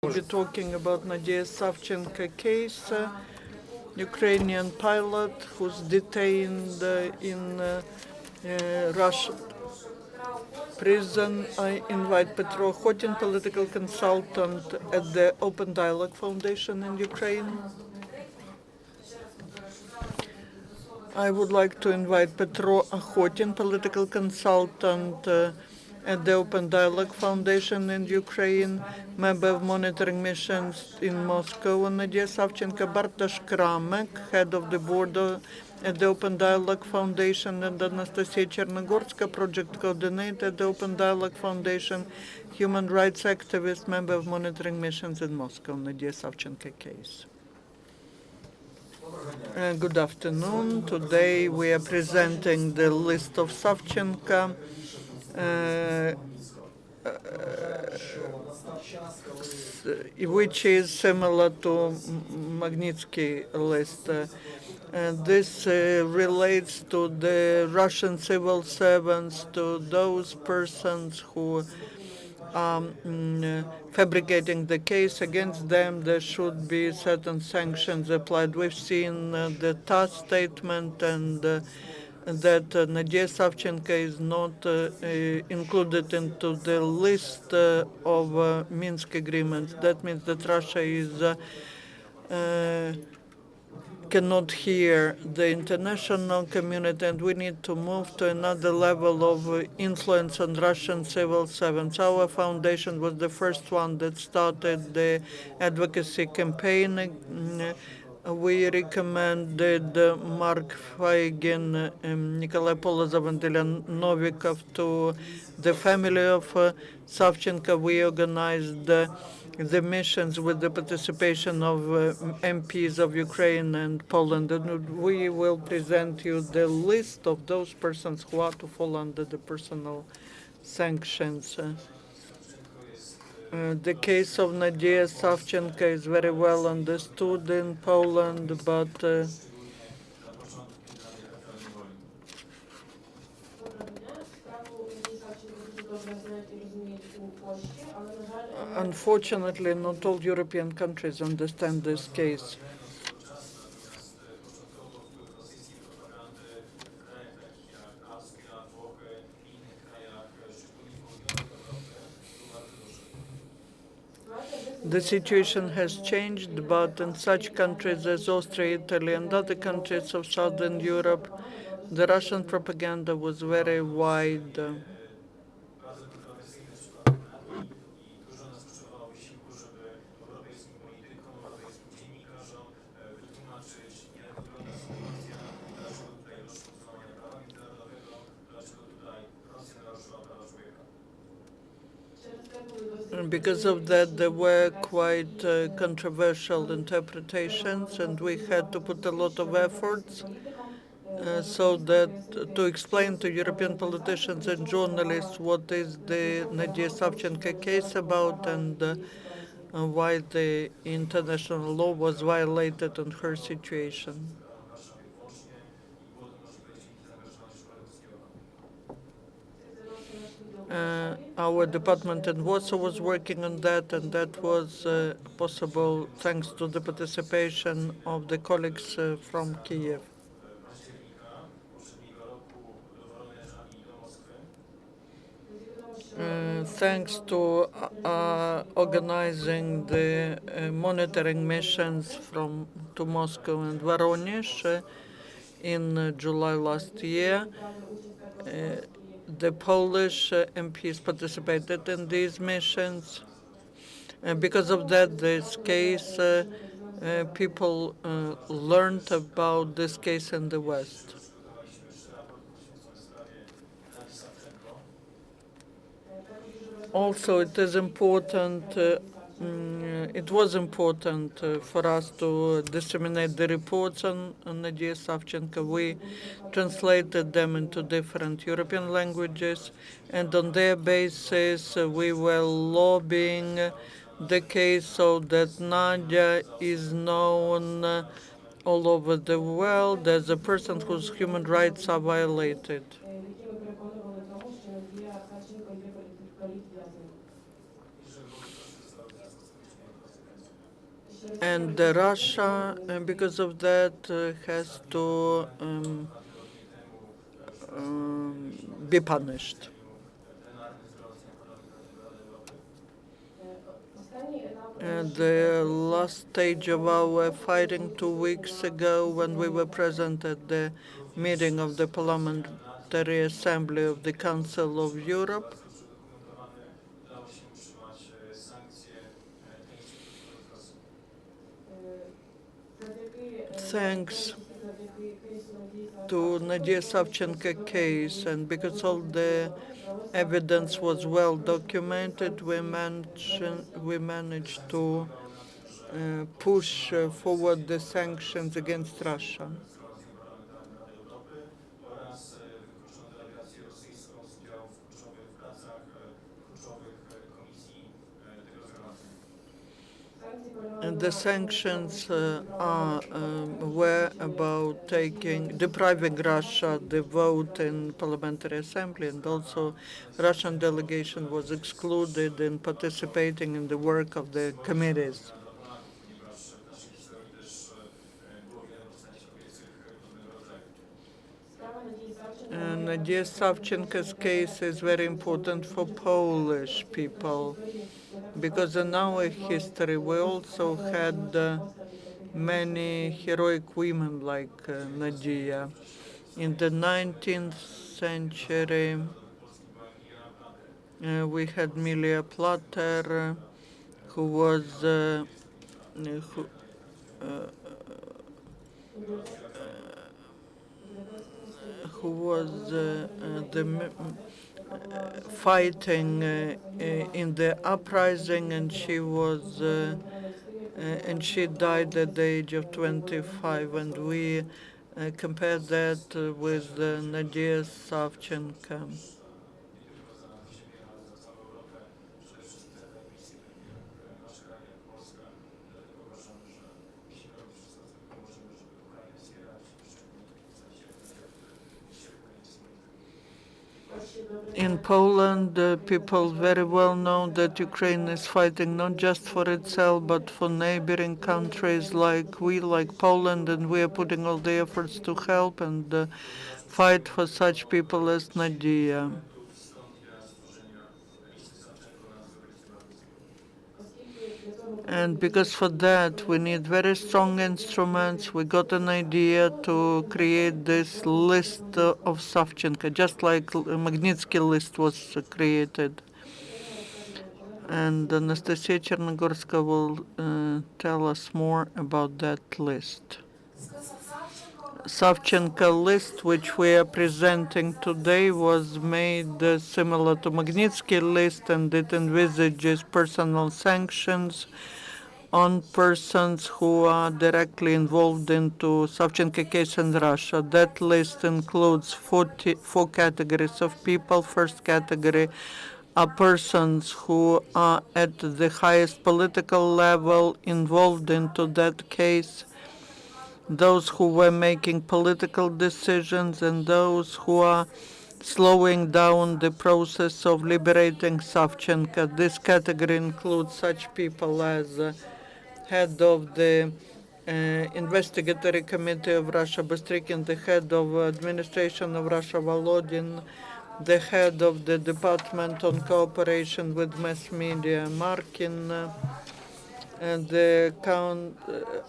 to be talking about Nadia Savchenko case, Ukrainian pilot who's detained in Russian prison. I invite Petro Okhotin, political consultant at the Open Dialog Foundation in Ukraine. I would like to invite Petro Okhotin, political consultant at the Open Dialog Foundation in Ukraine, member of monitoring missions in Moscow, and Nadia Savchenko, Bartosz, Kkramek, head of the board at the Open Dialog Foundation, and Anastasia Chernogorska, project coordinator at the Open Dialog Foundation, human rights activist, member of monitoring missions in Moscow, Nadia Savchenko case. Good afternoon. Today we are presenting the list of Savchenko, which is similar to Magnitsky list. This relates to the Russian civil servants, to those persons who are fabricating the case. Against them there should be certain sanctions applied. We've seen the TASS statement, and that Nadia Savchenko is not included into the list of Minsk agreements. That means that Russia is cannot hear the international community, and we need to move to another level of influence on Russian civil servants. Our foundation was the first one that started the advocacy campaign. We recommended Mark Feigin, Nikolai Polozov, and Ilya Novikov to the family of Savchenko. We organized the missions with the participation of MPs of Ukraine and Poland. And we will present you the list of those persons who are to fall under the personal sanctions. The case of Nadia Savchenko is very well understood in Poland, but unfortunately not all European countries understand this case. The situation has changed, but in such countries as Austria, Italy, and other countries of Southern Europe, the Russian propaganda was very wide. And because of that, there were quite controversial interpretations, and we had to put a lot of efforts so that to explain to European politicians and journalists what is the Nadia Savchenko case about, and why the international law was violated in her situation. Our department in Warsaw was working on that, and that was possible thanks to the participation of the colleagues from Kiev. Thanks to organizing the monitoring missions to Moscow and Voronezh in July last year, the Polish MPs participated in these missions. And because of that, this case, people learned about this case in the West. Also, it is important, it was important for us to disseminate the reports on Nadia Savchenko. We translated them into different European languages, and on their basis, we were lobbying the case so that Nadia is known all over the world as a person whose human rights are violated. And Russia, because of that, has to be punished. The last stage of our fighting 2 weeks ago, when we were present at the meeting of the Parliamentary Assembly of the Council of Europe, thanks to Nadia Savchenko case, and because all the evidence was well documented, we managed to push forward the sanctions against Russia. And the sanctions were about depriving Russia the vote in Parliamentary Assembly, and also Russian delegation was excluded in participating in the work of the committees. Nadia Savchenko's case is very important for Polish people, because in our history we also had many heroic women like Nadia. In the 19th century, we had Milia Plater, who was who, who was fighting in the uprising, and she was and she died at the age of 25. And we compared that with Nadia Savchenko. In Poland, people very well know that Ukraine is fighting not just for itself, but for neighboring countries like Poland, and we are putting all the efforts to help and fight for such people as Nadia. And because for that we need very strong instruments, we got an idea to create this list of Savchenko, just like Magnitsky list was created. And Anastasia Chernogorska will tell us more about that list. Savchenko list, which we are presenting today, was made similar to Magnitsky list, and it envisages personal sanctions on persons who are directly involved into Savchenko case in Russia. That list includes 44 categories of people. First category are persons who are at the highest political level involved into that case, those who were making political decisions, and those who are slowing down the process of liberating Savchenko. This category includes such people as head of the investigatory committee of Russia, Bystrykin, the head of administration of Russia, Volodin, the head of the department on cooperation with mass media, Markin, and the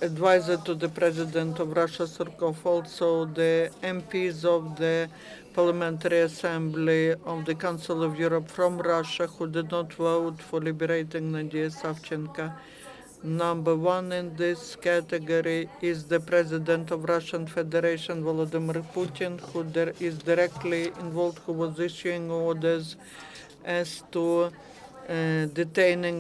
advisor to the president of Russia, Surkov, also the MPs of the Parliamentary Assembly of the Council of Europe from Russia who did not vote for liberating Nadia Savchenko. Number one in this category is the President of Russian Federation, Vladimir Putin, who is directly involved, who was issuing orders as to detaining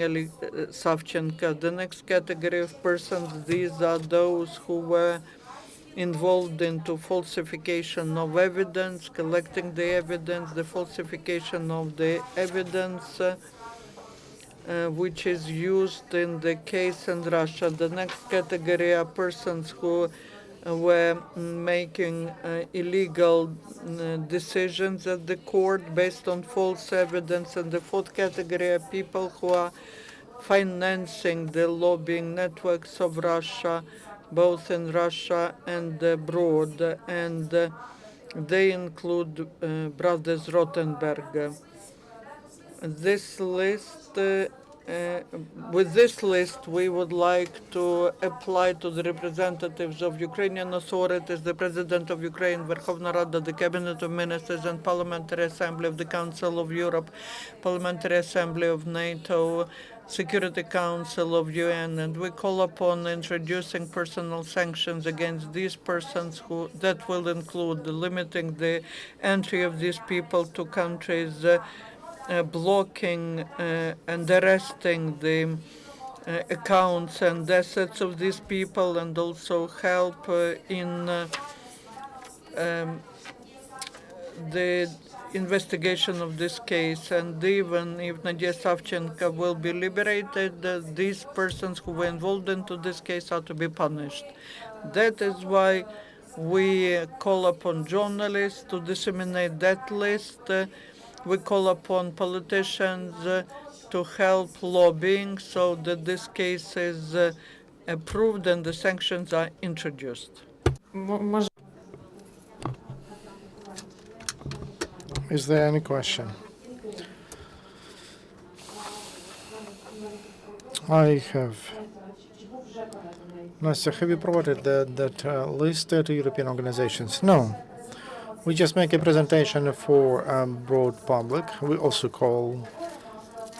Savchenko. The next category of persons, these are those who were involved into falsification of evidence, collecting the evidence, the falsification of the evidence, which is used in the case in Russia. The next category are persons who were making illegal decisions at the court based on false evidence. And the fourth category are people who are financing the lobbying networks of Russia, both in Russia and abroad, and they include brothers Rothenberg. This list, with this list, we would like to apply to the representatives of Ukrainian authorities, the President of Ukraine, Verkhovna Rada, the Cabinet of Ministers, and Parliamentary Assembly of the Council of Europe, Parliamentary Assembly of NATO, Security Council of UN, and we call upon introducing personal sanctions against these persons that will include limiting the entry of these people to countries, blocking and arresting the accounts and assets of these people, and also help in the investigation of this case. And even if Nadia Savchenko will be liberated, these persons who were involved into this case are to be punished. That is why we call upon journalists to disseminate that list. We call upon politicians to help lobbying so that this case is approved and the sanctions are introduced. Is there any question? I have. Nastya, have you provided that list to European organizations? No. We just make a presentation for broad public. We also call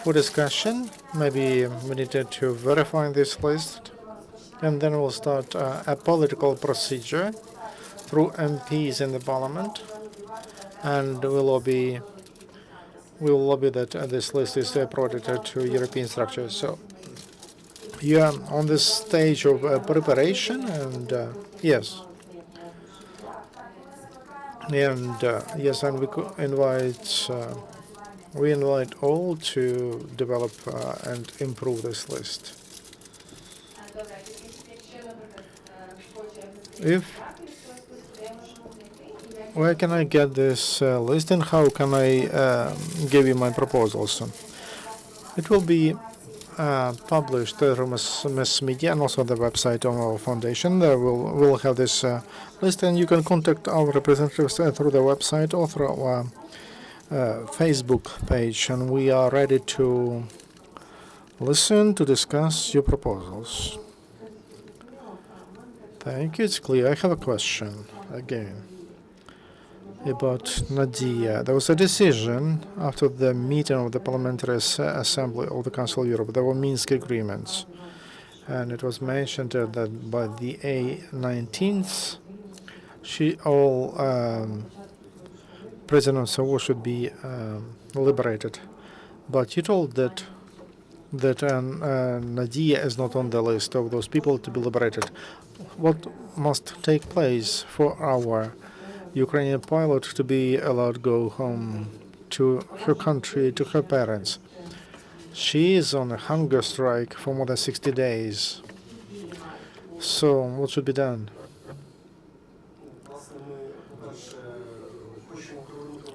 for discussion. Maybe we need to verify this list. And then we'll start a political procedure through MPs in the parliament. And we'll lobby that this list is provided to European structures. So yeah, on this stage of preparation, and yes. And yes, and we invite all to develop and improve this list. Where can I get this list, and how can I give you my proposals? It will be published through mass media and also the website of our foundation. There we'll have this list, and you can contact our representatives through the website or through our Facebook page, and we are ready to listen, to discuss your proposals. Thank you, it's clear. I have a question again about Nadia. There was a decision after the meeting of the Parliamentary Assembly of the Council of Europe. There were Minsk agreements, and it was mentioned that by the 19th, all prisoners of war should be liberated. But you told that Nadia is not on the list of those people to be liberated. What must take place for our Ukrainian pilot to be allowed to go home to her country, to her parents? She is on a hunger strike for more than 60 days. So what should be done?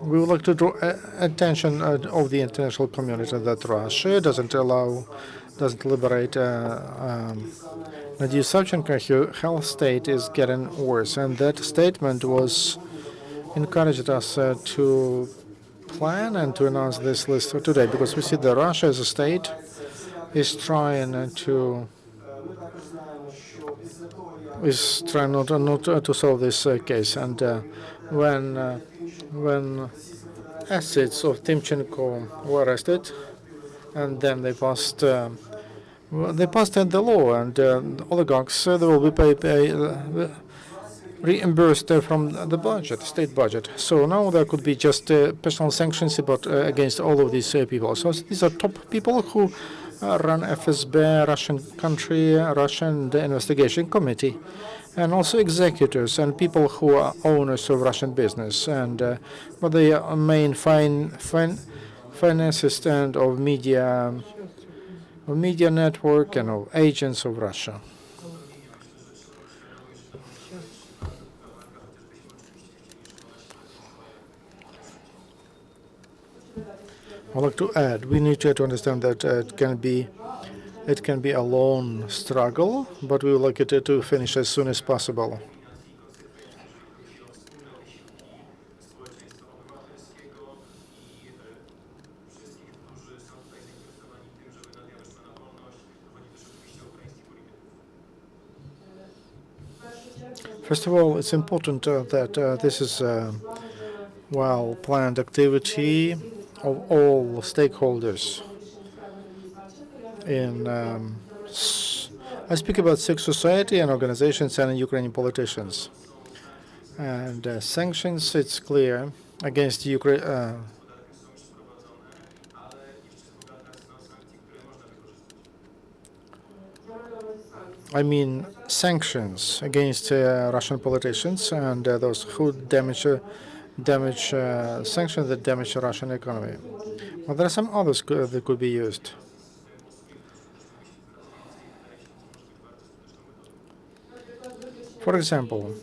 We would like to draw attention of the international community that Russia doesn't liberate Nadia Savchenko. Her health state is getting worse, and that statement was encouraged us to plan and to announce this list for today, because we see that Russia as a state is trying not to solve this case. And when assets of Timchenko were arrested, and then they passed the law, and oligarchs they will be reimbursed from the budget, state budget. So now there could be just personal sanctions against all of these people. So these are top people who run FSB, Russian country, Russian investigation committee, and also executors and people who are owners of Russian business, and but they are main financiers and of media network and of agents of Russia. I'd like to add, we need to understand that it can be It can be a long struggle, but we would like it to finish as soon as possible. First of all, it's important that this is a well-planned activity of all stakeholders. I speak about civil society and organizations and Ukrainian politicians. And sanctions, it's clear, against Ukraine. I mean sanctions against Russian politicians and those who sanctions that damage the Russian economy. But there are some others that could be used. For example,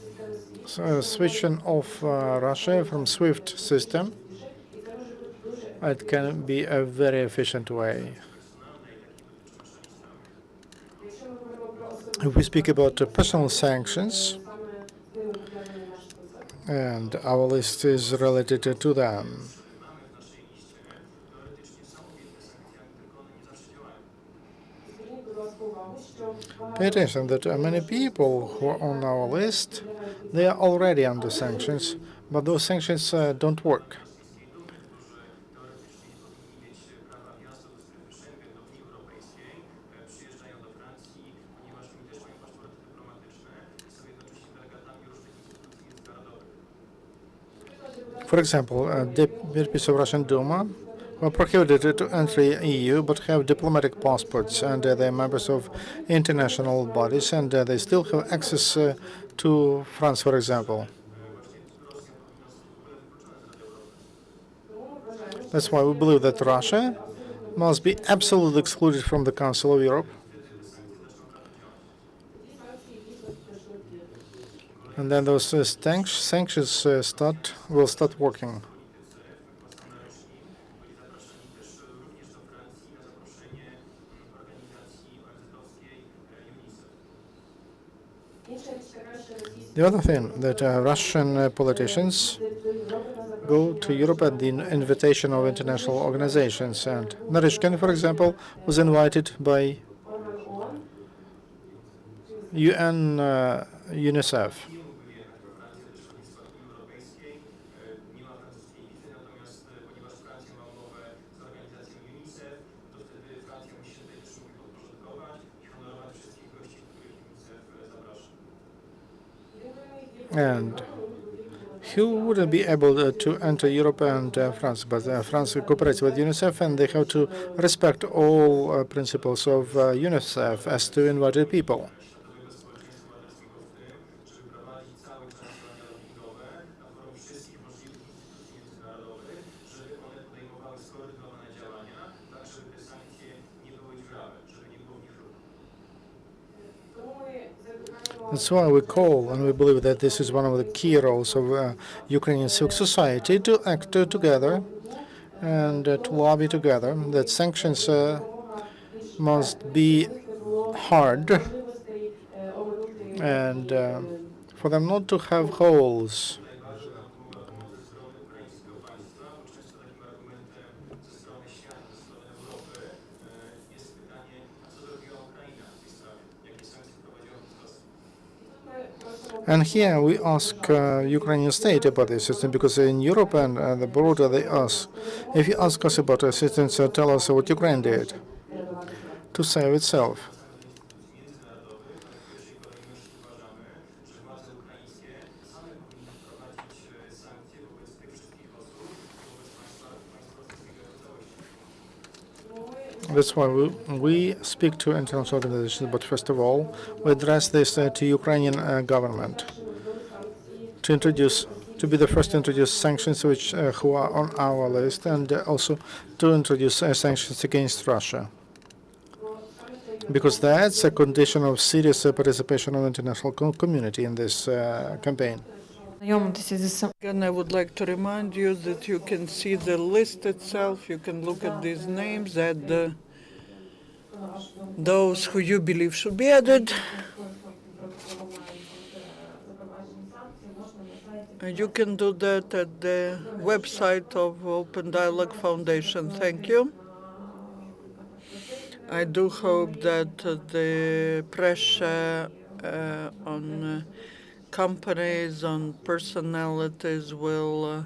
switching off Russia from SWIFT system. It can be a very efficient way. If we speak about personal sanctions, and our list is related to them. Pay attention that many people who are on our list, they are already under sanctions, but those sanctions don't work. For example, deputies of Russian Duma were prohibited to enter EU but have diplomatic passports, and they're members of international bodies, and they still have access to France, for example. That's why we believe that Russia must be absolutely excluded from the Council of Europe. And then those sanctions will start working. The other thing that Russian politicians go to Europe at the invitation of international organizations. And Narishkin, for example, was invited by UN, UNICEF. And he wouldn't be able to enter Europe and France, but France cooperates with UNICEF, and they have to respect all principles of UNICEF as to invited people. That's why we call and we believe that this is one of the key roles of Ukrainian civil society to act together and to lobby together that sanctions must be hard and for them not to have holes. And here we ask Ukrainian state about the assistance, because in Europe and the border they ask, if you ask us about assistance, tell us what Ukraine did to save itself. That's why we speak to international organizations, but first of all, we address this to Ukrainian government to be the first to introduce sanctions who are on our list, and also to introduce sanctions against Russia, because that's a condition of serious participation of the international community in this campaign. Again, I would like to remind you that you can see the list itself. You can look at these names at the those who you believe should be added. You can do that at the website of Open Dialogue Foundation. Thank you. I do hope that the pressure on companies, on personalities will